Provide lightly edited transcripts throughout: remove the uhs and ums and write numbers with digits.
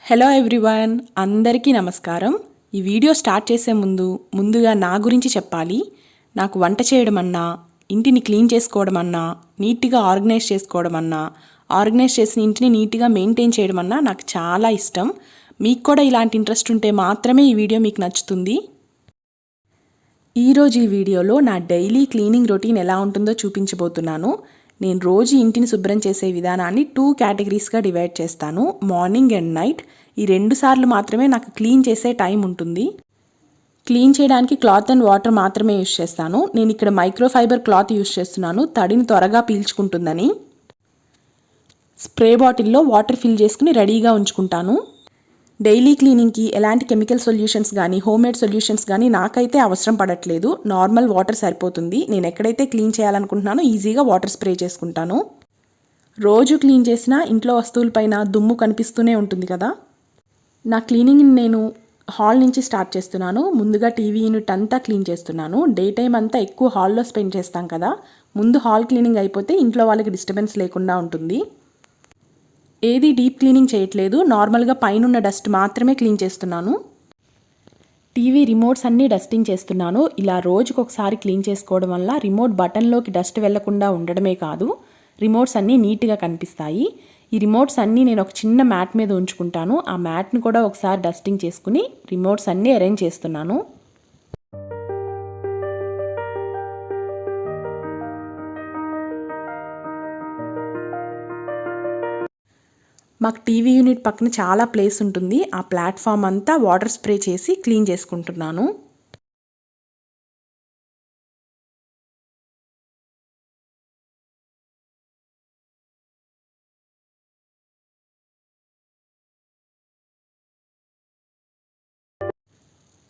Hello everyone, అందరికీ నమస్కారం. ఈ వీడియో స్టార్ట్ చేసే ముందుగా నా గురించి చెప్పాలి. నాకు వంట చేయడం అన్నా, ఇంటిని క్లీన్ చేసుకోవడం అన్నా, నీట్గా ఆర్గనైజ్ చేసుకోవడం అన్నా, ఆర్గనైజ్ చేసిన ఇంటిని నీట్గా మెయింటైన్ చేయడం అన్నా నాకు చాలా ఇష్టం. మీకు కూడా ఇలాంటి ఇంట్రెస్ట్ ఉంటే మాత్రమే ఈ వీడియో మీకు నచ్చుతుంది. ఈరోజు ఈ వీడియోలో నా డైలీ క్లీనింగ్ రొటీన్ ఎలా ఉంటుందో చూపించబోతున్నాను. నేను రోజు ఇంటిని శుభ్రం చేసే విధానాన్ని 2 కేటగిరీస్గా డివైడ్ చేస్తాను. Morning and night. ఈ 2 సార్లు మాత్రమే నాకు క్లీన్ చేసే టైం ఉంటుంది. క్లీన్ చేయడానికి క్లాత్ అండ్ వాటర్ మాత్రమే యూజ్ చేస్తాను. నేను ఇక్కడ మైక్రోఫైబర్ క్లాత్ యూజ్ చేస్తున్నాను, తడిని త్వరగా పీల్చుకుంటుందని. స్ప్రే బాటిల్లో వాటర్ ఫిల్ చేసుకుని రెడీగా ఉంచుకుంటాను. డైలీ క్లీనింగ్కి ఎలాంటి కెమికల్ సొల్యూషన్స్ కానీ హోమ్మేడ్ సొల్యూషన్స్ కానీ నాకైతే అవసరం పడట్లేదు. నార్మల్ వాటర్ సరిపోతుంది. నేను ఎక్కడైతే క్లీన్ చేయాలనుకుంటున్నానో ఈజీగా వాటర్ స్ప్రే చేసుకుంటాను. రోజు క్లీన్ చేసినా ఇంట్లో వస్తువులపైన దుమ్ము కనిపిస్తూనే ఉంటుంది కదా. నా క్లీనింగ్ నేను హాల్ నుంచి స్టార్ట్ చేస్తున్నాను. ముందుగా టీవీ యూనిట్ అంతా క్లీన్ చేస్తున్నాను. డే టైం అంతా ఎక్కువ హాల్లో స్పెండ్ చేస్తాం కదా. ముందు హాల్ క్లీనింగ్ అయిపోతే ఇంట్లో వాళ్ళకి డిస్టర్బెన్స్ లేకుండా ఉంటుంది. ఏది డీప్ క్లీనింగ్ చేయట్లేదు, నార్మల్గా పైనున్న డస్ట్ మాత్రమే క్లీన్ చేస్తున్నాను. టీవీ రిమోట్స్ అన్నీ డస్టింగ్ చేస్తున్నాను. ఇలా రోజుకొకసారి క్లీన్ చేసుకోవడం వల్ల రిమోట్ బటన్లోకి డస్ట్ వెళ్లకుండా ఉండడమే కాదు, రిమోట్స్ అన్నీ నీట్గా కనిపిస్తాయి. ఈ రిమోట్స్ అన్నీ నేను ఒక చిన్న మ్యాట్ మీద ఉంచుకుంటాను. ఆ మ్యాట్ని కూడా ఒకసారి డస్టింగ్ చేసుకుని రిమోట్స్ అన్నీ అరేంజ్ చేస్తున్నాను. మాకు టీవీ యూనిట్ పక్కన చాలా ప్లేస్ ఉంటుంది. ఆ ప్లాట్ఫామ్ అంతా వాటర్ స్ప్రే చేసి క్లీన్ చేసుకుంటున్నాను.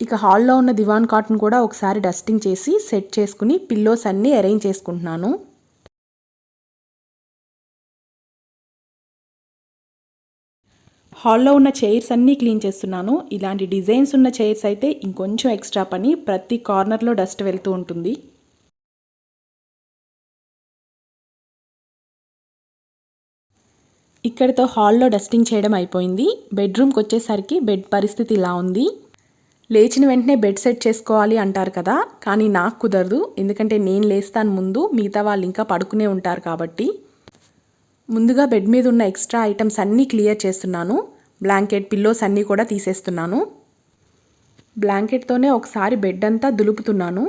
ఇక హాల్లో ఉన్న దివాన్ కాట్ను కూడా ఒకసారి డస్టింగ్ చేసి సెట్ చేసుకుని పిల్లోస్ అన్నీ అరేంజ్ చేసుకుంటున్నాను. హాల్లో ఉన్న చైర్స్ అన్నీ క్లీన్ చేస్తున్నాను. ఇలాంటి డిజైన్స్ ఉన్న చైర్స్ అయితే ఇంకొంచెం ఎక్స్ట్రా పని. ప్రతి కార్నర్లో డస్ట్ వెళ్తూ ఉంటుంది. ఇక్కడితో హాల్లో డస్టింగ్ చేయడం అయిపోయింది. బెడ్రూమ్కి వచ్చేసరికి బెడ్ పరిస్థితి ఇలా ఉంది. లేచిన వెంటనే బెడ్ సెట్ చేసుకోవాలి అంటారు కదా, కానీ నాకు కుదరదు. ఎందుకంటే నేను లేస్తాను ముందు, మిగతా వాళ్ళు ఇంకా పడుకునే ఉంటారు కాబట్టి. ముందుగా బెడ్ మీద ఉన్న ఎక్స్ట్రా ఐటమ్స్ అన్నీ క్లియర్ చేస్తున్నాను. బ్లాంకెట్, పిల్లోస్ అన్నీ కూడా తీసేస్తున్నాను. బ్లాంకెట్తోనే ఒకసారి బెడ్ అంతా దులుపుతున్నాను.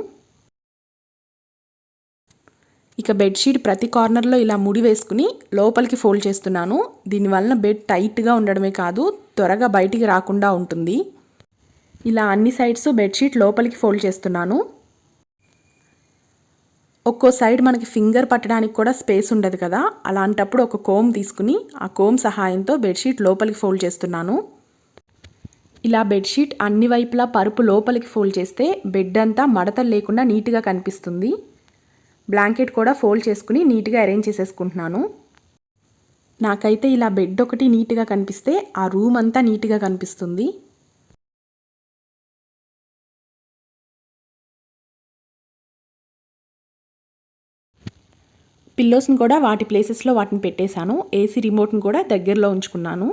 ఇక బెడ్షీట్ ప్రతి కార్నర్లో ఇలా ముడి వేసుకుని లోపలికి ఫోల్డ్ చేస్తున్నాను. దీనివల్ల బెడ్ టైట్గా ఉండడమే కాదు, త్వరగా బయటికి రాకుండా ఉంటుంది. ఇలా అన్ని సైడ్స్ బెడ్షీట్ లోపలికి ఫోల్డ్ చేస్తున్నాను. ఒక్కో సైడ్ మనకి ఫింగర్ పట్టడానికి కూడా స్పేస్ ఉండదు కదా, అలాంటప్పుడు ఒక కోమ్ తీసుకుని ఆ కోమ్ సహాయంతో బెడ్షీట్ లోపలికి ఫోల్డ్ చేస్తున్నాను. ఇలా బెడ్షీట్ అన్ని వైపులా పరుపు లోపలికి ఫోల్డ్ చేస్తే బెడ్ అంతా మడతలు లేకుండా నీట్గా కనిపిస్తుంది. బ్లాంకెట్ కూడా ఫోల్డ్ చేసుకుని నీట్గా అరేంజ్ చేసేసుకుంటున్నాను. నాకైతే ఇలా బెడ్ ఒకటి నీట్గా కనిపిస్తే ఆ రూమ్ అంతా నీట్గా కనిపిస్తుంది. పిల్లోస్ని కూడా వాటి ప్లేసెస్లో వాటిని పెట్టేశాను. ఏసీ రిమోట్ని కూడా దగ్గరలో ఉంచుకున్నాను.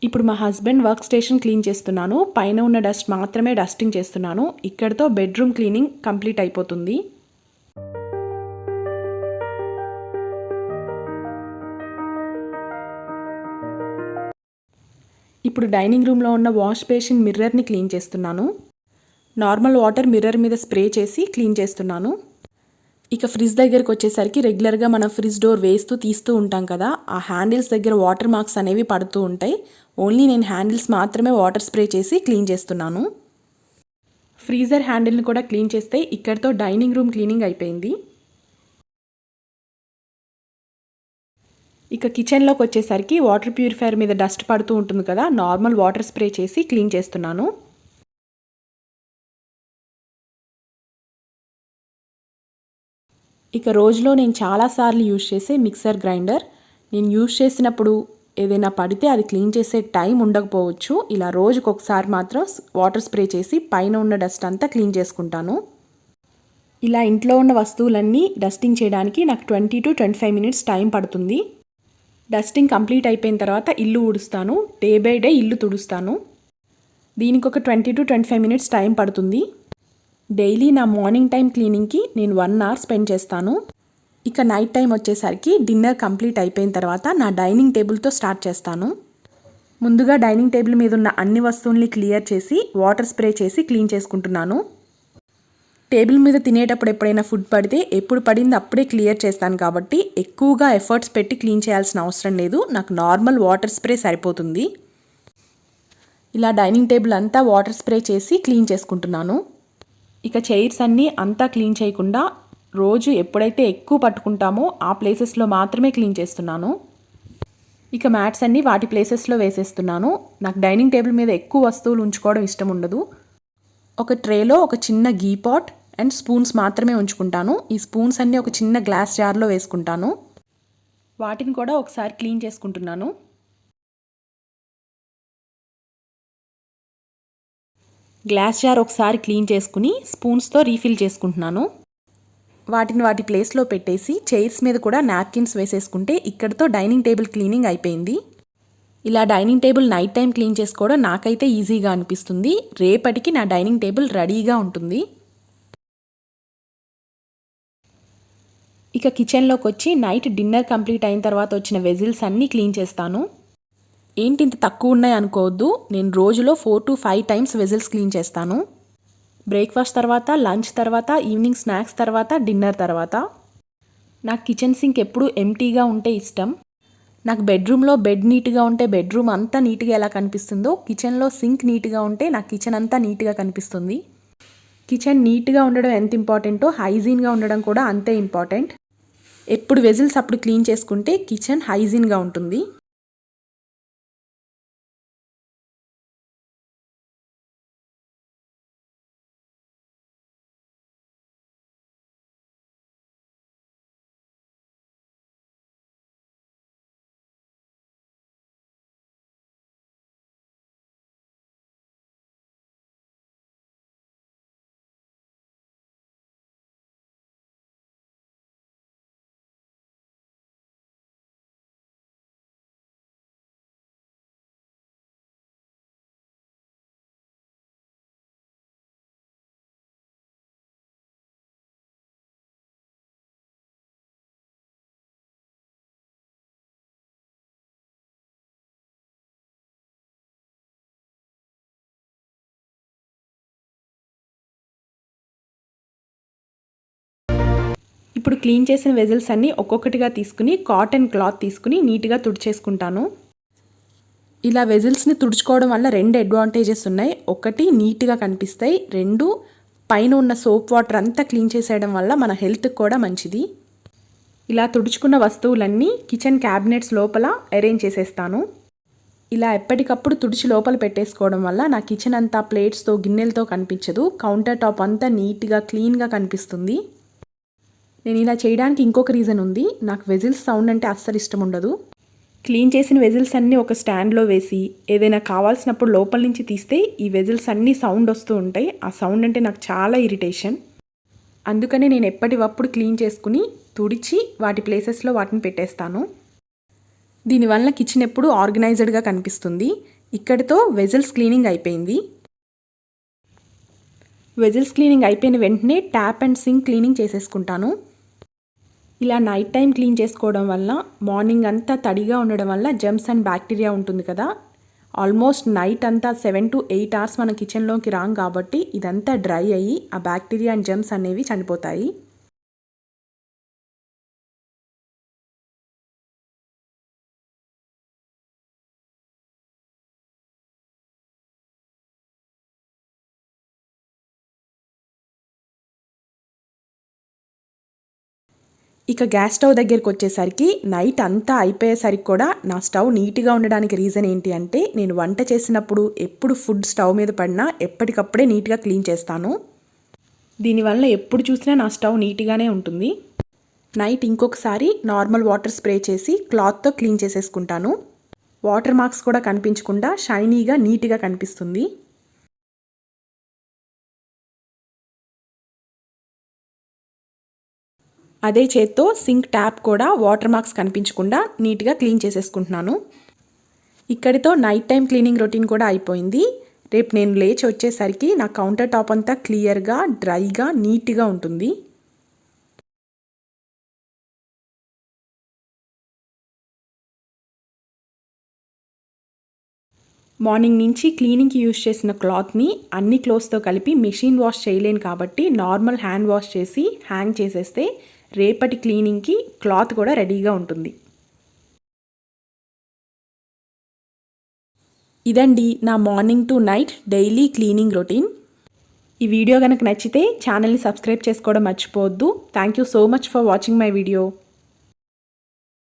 ఇప్పుడు మా హస్బెండ్ వర్క్ స్టేషన్ క్లీన్ చేస్తున్నాను. పైన ఉన్న డస్ట్ మాత్రమే డస్టింగ్ చేస్తున్నాను. ఇక్కడితో బెడ్రూమ్ క్లీనింగ్ కంప్లీట్ అయిపోతుంది. ఇప్పుడు డైనింగ్ రూమ్లో ఉన్న వాష్ బేసిన్ మిర్రర్ని క్లీన్ చేస్తున్నాను. నార్మల్ వాటర్ మిర్రర్ మీద స్ప్రే చేసి క్లీన్ చేస్తున్నాను. ఇక ఫ్రిడ్జ్ దగ్గరికి వచ్చేసరికి రెగ్యులర్గా మనం ఫ్రిడ్జ్ డోర్ వేస్తూ తీస్తూ ఉంటాం కదా, ఆ హ్యాండిల్స్ దగ్గర వాటర్ మార్క్స్ అనేవి పడుతూ ఉంటాయి. ఓన్లీ నేను హ్యాండిల్స్ మాత్రమే వాటర్ స్ప్రే చేసి క్లీన్ చేస్తున్నాను. ఫ్రీజర్ హ్యాండిల్ని కూడా క్లీన్ చేస్తే ఇక్కడితో డైనింగ్ రూమ్ క్లీనింగ్ అయిపోయింది. ఇక కిచెన్లోకి వచ్చేసరికి వాటర్ ప్యూరిఫైయర్ మీద డస్ట్ పడుతూ ఉంటుంది కదా, నార్మల్ వాటర్ స్ప్రే చేసి క్లీన్ చేస్తున్నాను. ఇక రోజులో నేను చాలాసార్లు యూజ్ చేసే మిక్సర్ గ్రైండర్. నేను యూజ్ చేసినప్పుడు ఏదైనా పడితే అది క్లీన్ చేసే టైం ఉండకపోవచ్చు. ఇలా రోజుకొకసారి మాత్రం వాటర్ స్ప్రే చేసి పైన ఉన్న డస్ట్ అంతా క్లీన్ చేసుకుంటాను. ఇలా ఇంట్లో ఉన్న వస్తువులన్నీ డస్టింగ్ చేయడానికి నాకు 20 to 25 మినిట్స్ టైం పడుతుంది. డస్టింగ్ కంప్లీట్ అయిపోయిన తర్వాత ఇల్లు ఊడుస్తాను. డే బై డే ఇల్లు తుడుస్తాను. దీనికి ఒక 20 to 25 మినిట్స్ టైం పడుతుంది. డైలీ నా మార్నింగ్ టైం క్లీనింగ్కి నేను 1 అవర్ స్పెండ్ చేస్తాను. ఇక నైట్ టైం వచ్చేసరికి డిన్నర్ కంప్లీట్ అయిపోయిన తర్వాత నా డైనింగ్ టేబుల్తో స్టార్ట్ చేస్తాను. ముందుగా డైనింగ్ టేబుల్ మీద ఉన్న అన్ని వస్తువుల్ని క్లియర్ చేసి వాటర్ స్ప్రే చేసి క్లీన్ చేసుకుంటున్నాను. టేబుల్ మీద తినేటప్పుడు ఎప్పుడైనా ఫుడ్ పడితే ఎప్పుడు పడింది అప్పుడే క్లియర్ చేస్తాను కాబట్టి ఎక్కువగా ఎఫర్ట్స్ పెట్టి క్లీన్ చేయాల్సిన అవసరం లేదు. నాకు నార్మల్ వాటర్ స్ప్రే సరిపోతుంది. ఇలా డైనింగ్ టేబుల్ అంతా వాటర్ స్ప్రే చేసి క్లీన్ చేసుకుంటున్నాను. ఇక చైర్స్ అన్నీ అంతా క్లీన్ చేయకుండా రోజు ఎప్పుడైతే ఎక్కువ పట్టుకుంటామో ఆ ప్లేసెస్లో మాత్రమే క్లీన్ చేస్తున్నాను. ఇక మ్యాట్స్ అన్నీ వాటి ప్లేసెస్లో వేసేస్తున్నాను. నాకు డైనింగ్ టేబుల్ మీద ఎక్కువ వస్తువులు ఉంచుకోవడం ఇష్టం ఉండదు. ఒక ట్రేలో ఒక చిన్న గీ పాట్ అండ్ స్పూన్స్ మాత్రమే ఉంచుకుంటాను. ఈ స్పూన్స్ అన్నీ ఒక చిన్న గ్లాస్ జార్లో వేసుకుంటాను. వాటిని కూడా ఒకసారి క్లీన్ చేసుకుంటున్నాను. గ్లాస్ జార్ ఒకసారి క్లీన్ చేసుకుని స్పూన్స్తో రీఫిల్ చేసుకుంటున్నాను. వాటిని వాటి ప్లేస్లో పెట్టేసి చైర్స్ మీద కూడా నాప్కిన్స్ వేసేసుకుంటే ఇక్కడితో డైనింగ్ టేబుల్ క్లీనింగ్ అయిపోయింది. ఇలా dining table night time clean చేసుకోవడం నాకైతే ఈజీగా అనిపిస్తుంది. రేపటికి నా డైనింగ్ టేబుల్ రెడీగా ఉంటుంది. ఇక కిచెన్లోకి వచ్చి నైట్ డిన్నర్ కంప్లీట్ అయిన తర్వాత వచ్చిన వెజిల్స్ అన్నీ క్లీన్ చేస్తాను. ఏంటి ఇంత తక్కువ ఉన్నాయి అనుకోవద్దు. నేను రోజులో 4 to 5 టైమ్స్ వెజిల్స్ క్లీన్ చేస్తాను. బ్రేక్ఫాస్ట్ తర్వాత, లంచ్ తర్వాత, ఈవినింగ్ స్నాక్స్ తర్వాత, డిన్నర్ తర్వాత. నాకు కిచెన్ సింక్ ఎప్పుడూ ఎంటీగా ఉంటే ఇష్టం. నాకు బెడ్రూమ్లో బెడ్ నీట్గా ఉంటే బెడ్రూమ్ అంతా నీట్గా ఎలా కనిపిస్తుందో కిచెన్లో సింక్ నీట్గా ఉంటే నాకు కిచెన్ అంతా నీట్గా కనిపిస్తుంది. కిచెన్ నీట్గా ఉండడం ఎంత ఇంపార్టెంటో హైజీన్గా ఉండడం కూడా అంతే ఇంపార్టెంట్. ఎప్పుడు వెజిల్స్ అప్పుడు క్లీన్ చేసుకుంటే కిచెన్ హైజీన్గా ఉంటుంది. ఇప్పుడు క్లీన్ చేసిన వెజిల్స్ అన్నీ ఒక్కొక్కటిగా తీసుకుని కాటన్ క్లాత్ తీసుకుని నీట్గా తుడిచేసుకుంటాను. ఇలా వెజిల్స్ని తుడుచుకోవడం వల్ల 2 అడ్వాంటేజెస్ ఉన్నాయి. ఒకటి నీట్గా కనిపిస్తాయి. 2 పైన ఉన్న సోప్ వాటర్ అంతా క్లీన్ చేసేయడం వల్ల మన హెల్త్కి కూడా మంచిది. ఇలా తుడుచుకున్న వస్తువులన్నీ కిచెన్ క్యాబినెట్స్ లోపల అరేంజ్ చేసేస్తాను. ఇలా ఎప్పటికప్పుడు తుడిచి లోపల పెట్టేసుకోవడం వల్ల నా కిచెన్ అంతా ప్లేట్స్తో గిన్నెలతో కనిపించదు. కౌంటర్ టాప్ అంతా నీట్గా క్లీన్గా కనిపిస్తుంది. నేను ఇలా చేయడానికి ఇంకొక రీజన్ ఉంది. నాకు వెజిల్స్ సౌండ్ అంటే అస్సలు ఇష్టం ఉండదు. క్లీన్ చేసిన వెజిల్స్ అన్నీ ఒక స్టాండ్లో వేసి ఏదైనా కావాల్సినప్పుడు లోపల నుంచి తీస్తే ఈ వెజిల్స్ అన్నీ సౌండ్ వస్తూ ఉంటాయి. ఆ సౌండ్ అంటే నాకు చాలా ఇరిటేషన్. అందుకనే నేను ఎప్పటికప్పుడు క్లీన్ చేసుకుని తుడిచి వాటి ప్లేసెస్లో వాటిని పెట్టేస్తాను. దీనివల్ల కిచెన్ ఎప్పుడు ఆర్గనైజ్డ్గా కనిపిస్తుంది. ఇక్కడితో వెజిల్స్ క్లీనింగ్ అయిపోయింది. వెజిల్స్ క్లీనింగ్ అయిపోయిన వెంటనే ట్యాప్ అండ్ సింక్ క్లీనింగ్ చేసేసుకుంటాను. ఇలా నైట్ టైం క్లీన్ చేసుకోవడం వల్ల మార్నింగ్ అంతా తడిగా ఉండడం వల్ల జెర్మ్స్ అండ్ బ్యాక్టీరియా ఉంటుంది కదా. ఆల్మోస్ట్ నైట్ అంతా 7 to 8 అవర్స్ మన కిచెన్లోకి రాం కాబట్టి ఇదంతా డ్రై అయ్యి ఆ బ్యాక్టీరియా అండ్ జెర్మ్స్ అనేవి చనిపోతాయి. ఇక గ్యాస్ స్టవ్ దగ్గరికి వచ్చేసరికి నైట్ అంతా అయిపోయేసరికి కూడా నా స్టవ్ నీట్గా ఉండడానికి రీజన్ ఏంటి అంటే నేను వంట చేసినప్పుడు ఎప్పుడు ఫుడ్ స్టవ్ మీద పడినా ఎప్పటికప్పుడే నీట్గా క్లీన్ చేస్తాను. దీనివల్ల ఎప్పుడు చూసినా నా స్టవ్ నీట్గానే ఉంటుంది. నైట్ ఇంకొకసారి నార్మల్ వాటర్ స్ప్రే చేసి క్లాత్తో క్లీన్ చేసేసుకుంటాను. వాటర్ మార్క్స్ కూడా కనిపించకుండా షైనీగా నీట్గా కనిపిస్తుంది. అదే చేత్తో సింక్ ట్యాప్ కూడా వాటర్ మార్క్స్ కనిపించకుండా నీట్గా క్లీన్ చేసేసుకుంటున్నాను. ఇక్కడితో నైట్ టైం క్లీనింగ్ రొటీన్ కూడా అయిపోయింది. రేపు నేను లేచి వచ్చేసరికి నా కౌంటర్ టాప్ అంతా క్లియర్గా, డ్రైగా, నీట్గా ఉంటుంది. మార్నింగ్ నుంచి క్లీనింగ్కి యూజ్ చేసిన క్లాత్ని అన్ని క్లోత్స్తో కలిపి మెషిన్ వాష్ చేయలేను కాబట్టి నార్మల్ హ్యాండ్ వాష్ చేసి హ్యాంగ్ చేసేస్తే రేపటి క్లీనింగ్కి క్లాత్ కూడా రెడీగా ఉంటుంది. ఇదండి నా morning to night daily cleaning routine. ఈ వీడియో కనుక నచ్చితే ఛానల్ని సబ్స్క్రైబ్ చేసుకోవడం మర్చిపోవద్దు. Thank you so much for watching my video.